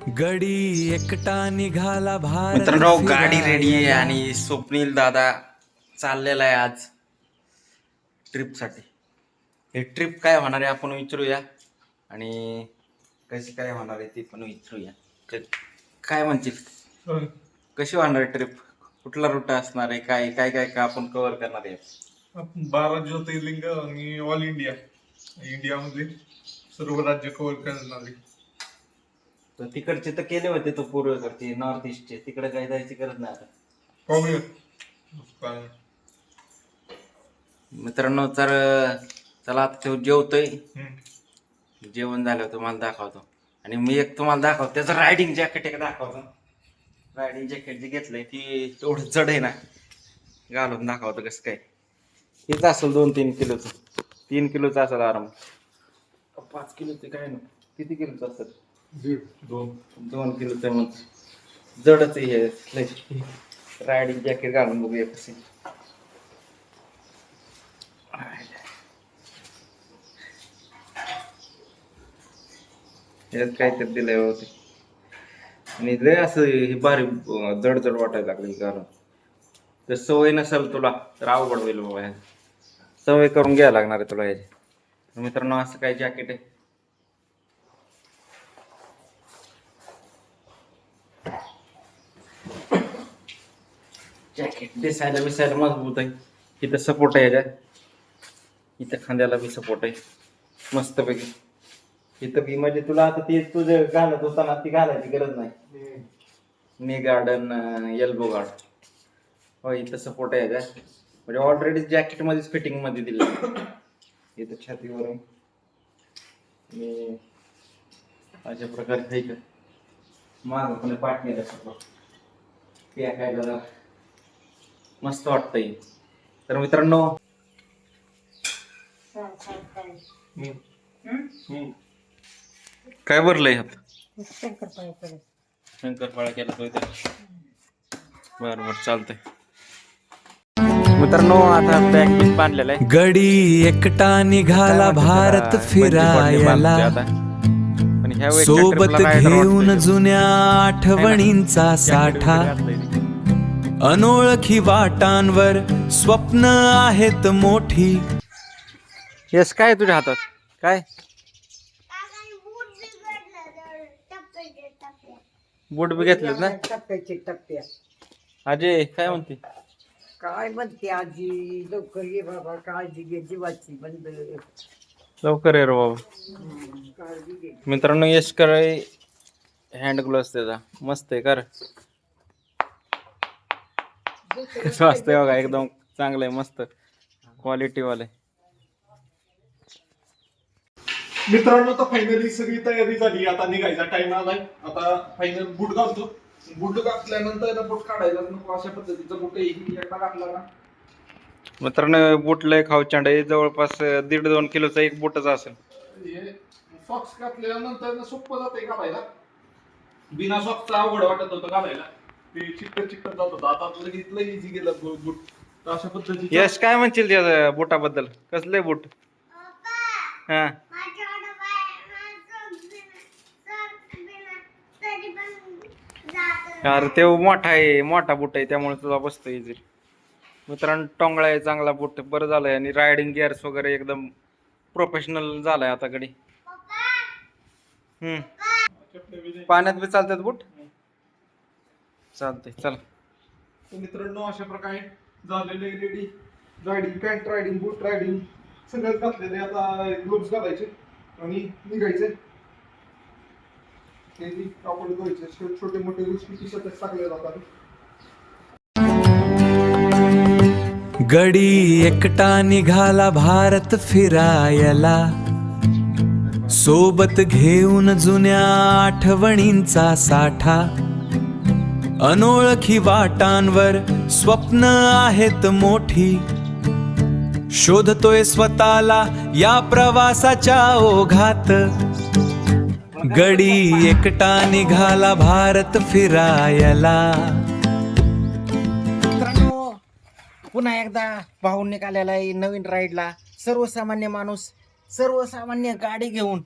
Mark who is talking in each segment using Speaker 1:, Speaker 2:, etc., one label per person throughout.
Speaker 1: गडी एकटा निघाला भारत
Speaker 2: मित्रांनो, गाडी
Speaker 1: फिरायला.
Speaker 2: रेडी आहे आणि स्वप्नील दादा चाललेला आहे आज ट्रिपसाठी. हे ट्रिप काय होणार आहे आपण विचारूया आणि कशी काय होणार आहे ती पण विचारूया. काय म्हणतील, कशी होणार आहे ट्रिप, कुठला रूट असणार आहे, काय काय काय काय आपण कव्हर करणार आहे.
Speaker 3: आपण 12 ज्योतिर्लिंग आणि ऑल इंडियामध्ये सर्व राज्य कव्हर करणार आहे.
Speaker 2: तर तिकडचे तर केले होते, तो पूर्वेकडचे नॉर्थ ईस्टचे, तिकडे काही जायची गरज नाही आता.
Speaker 3: पाहूया काय.
Speaker 2: मित्रांनो, तर चला आता तो जेवतोय.
Speaker 3: हम्म.
Speaker 2: जेवण झालं तुम्हाला दाखवतो आणि मी एक तुम्हाला दाखवतो त्याचं रायडिंग जॅकेट एक दाखवतो. रायडिंग जॅकेट जे घेतलंय ती एवढं जड आहे ना, घालून दाखवतो कसं काय. हेच असेल 2-3 किलोचं, 3 किलोचं असेल आराम. 5 किलोचं काय ना, किती किलोचं असेल, 2 किलोचं. मग जडच आहे हे. रायडिंग जॅकेट घालून बघूया कसे. यात काहीतरी दिलंय होते आणि लय असं हे भारी जड जड वाटायला लागलं कारण जर सवय नसेल तुला तर अवघड होईल बाबा. ह्या सवय करून घ्यायला लागणार आहे तुला याची. मित्रांनो, असं काही जॅकेट आहे. जॅकेट दिसायला बिसायला मजबूत आहे. इथं सपोर्ट आहे याच्यात, इथं खांद्याला बी सपोर्ट आहे मस्तपैकी. इथं बी म्हणजे तुला आता ते तुझं घालत होताना ती घालायची गरज नाही. नी गार्डन, एल्बो गार्ड, हो इथं सपोर्ट आहे का म्हणजे ऑलरेडी जॅकेट मध्येच फिटिंग मध्ये दिलं. इथं छातीवर आणि अशा प्रकारे खायचं माग पण पाठणीला सपोर्ट पॅकायला मस्त वाटतंय. तर मित्रांनो, काय भरलंय ह्यात? शंकरपाळा केला तो इथं. बरं चालतंय. मित्रांनो, आता बॅग बिग बांधलेला आहे.
Speaker 1: गडी एकटा निघाला भारत फिरायला. सोबत घेऊन जुन्या आठवणींचा साठा. अनोळखी वाटांवर स्वप्न आहेत मोठी.
Speaker 2: यस, काय आहे तुझ्या हातात? काय बूट बी घेतलेत ना?
Speaker 4: टप्प्याचे टप्प्या
Speaker 2: अजय काय म्हणते?
Speaker 4: काय म्हणते आजी, लवकर ये बाबा, काळजी घे जीवाची बंद,
Speaker 2: लवकर ये रे बाबा.
Speaker 4: काळजी घे.
Speaker 2: मित्रांनो, यश करे हँड ग्लोव्स त्याचा मस्त आहे कर. स्वस्त आहे बघा, एकदम चांगलं आहे, मस्त क्वालिटी वाले.
Speaker 3: मित्रांनो, तर फायनली सगळी तयारी झाली. आता निघायचा टाइम आलाय. आता फायनल बूट घालतो. बूट घातल्यानंतर बूट काढायला नको, अशा पद्धतीचा बूट एकदा घातला ना.
Speaker 2: मित्रांनो, बूट लय खाऊचांड आहे, जवळपास 1.5-2 किलोचा एक बूटच असेल.
Speaker 3: सॉक्स घातल्यानंतर सोपं जाते घालायला. बिना सॉक्सचा अवघड वाटत होतं घालायला, ते चिकट चिकट जात होतं. आता लगेच लय इझी गेलं बूट. तर अशा पद्धतीचे
Speaker 2: यश काय म्हणशील त्या बुटाबद्दल? कसले बूट? हा, अरे ते मोठा आहे, मोठा बूट आहे, त्यामुळे तुला बसतो इझी. मित्रांनो, टोंगळा आहे, चांगला बूट, बरं झालंय. आणि रायडिंग गिअर्स वगैरे एकदम प्रोफेशनल झालाय आता गडी. पाण्यात बी चालतात बूट? चालतंय, चला.
Speaker 3: तर मित्रांनो, अशा प्रकारे झालेले रेडी. रायडिंग पॅन्ट, रायडिंग बूट, रायडिंग सगळंच घातलेले. आता ग्लोव्स घालायचे आणि निघायचे. हे कापड धुवायचे, छोटे मोठे गोष्टी टी शर्ट टाकले जातात.
Speaker 1: गडी एकटा निघाला भारत फिरायला. सोबत घेऊन जुन्या आठवणींचा साठा. अनोळखी वाटांवर स्वप्न आहेत मोठी. शोधतोय स्वतःला या प्रवासाच्या ओघात. गडी एकटा निघाला भारत फिरायला.
Speaker 2: मित्रांनो, पुन्हा एकदा पाहून निघालेला आहे नवीन राईडला. सर्वसामान्य माणूस, सर्वसामान्य गाडी घेऊन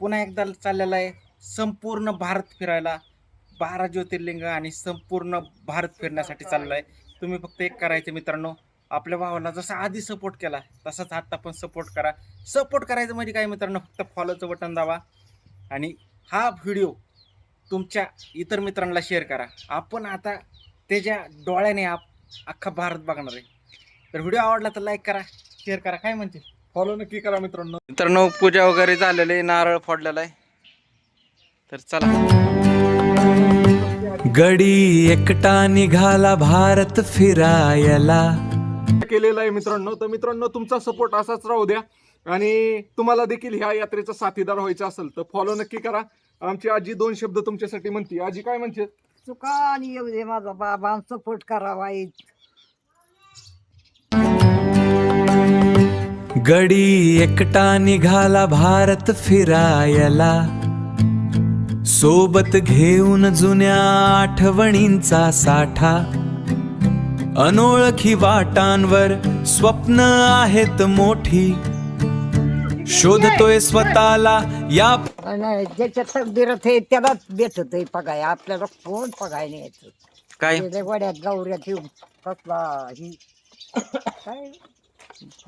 Speaker 2: पुन्हा एकदा चाललेला आहे संपूर्ण भारत फिरायला 12 ज्योतिर्लिंग आणि संपूर्ण भारत फिरण्यासाठी चाललाय. तुम्ही फक्त एक करायचं मित्रांनो, आपल्या भावाला जसा आधी सपोर्ट केला तसाच आता पण सपोर्ट करा. सपोर्ट करायचं म्हणजे काय मित्रांनो, फक्त फॉलोचं बटन दाबा आणि हा व्हिडिओ तुमच्या इतर मित्रांना शेअर करा. आपण आता त्याच्या डोळ्याने अख्खा भारत बघणार आहे. तर व्हिडिओ आवडला तर लाईक करा, शेअर करा. काय म्हणते,
Speaker 3: फॉलो नक्की करा मित्रांनो.
Speaker 2: मित्रांनो पूजा वगैरे झालेली, नारळ फोडलेला आहे. तर चला.
Speaker 1: गडी एकटा निघाला भारत फिरायला.
Speaker 3: केलेला आहे मित्रांनो. तर मित्रांनो तुमचा सपोर्ट असाच राहू द्या आणि तुम्हाला देखील ह्या यात्रेचा साथीदार व्हायचं असेल तर फॉलो नक्की करा. आमची आजी 2 शब्द तुमच्यासाठी म्हणते. आजी काय म्हणते?
Speaker 4: चुका आणि येऊ दे माझा बाबा, सपोर्ट करावा.
Speaker 1: गडी एकटा निघाला भारत फिरायला, सोबत घेऊन जुन्या आठवणींचा साठा. अनोळखी वाटांवर स्वप्न आहेत मोठी, शोधतोय स्वतःला या.
Speaker 4: आणि ज्याच्या तकदीरात आहे त्यालाच भेटत आहे पगाय, आपल्याला कोण पगाय नाही यायचं.
Speaker 2: काय
Speaker 4: वड्यात गावऱ्यात येऊन कसला ही काय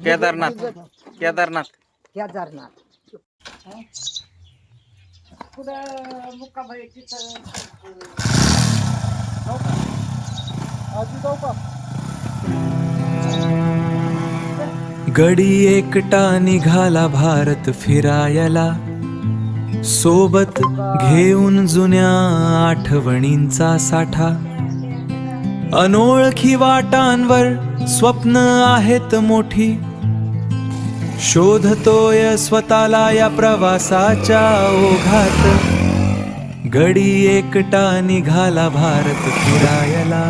Speaker 2: केदारनाथ केदारनाथ
Speaker 4: केदारनाथ पुढं मुक्काबाई तिथं
Speaker 3: आजी जाऊ का?
Speaker 1: गडी एकटा निघाला भारत फिरायला, सोबत घेऊन जुन्या आठवणींचा साठा. अनोळखी वाटांवर स्वप्न आहेत मोठी, शोधतोय स्वतःला या प्रवासाच्या ओघात. गडी एकटा निघाला भारत फिरायला.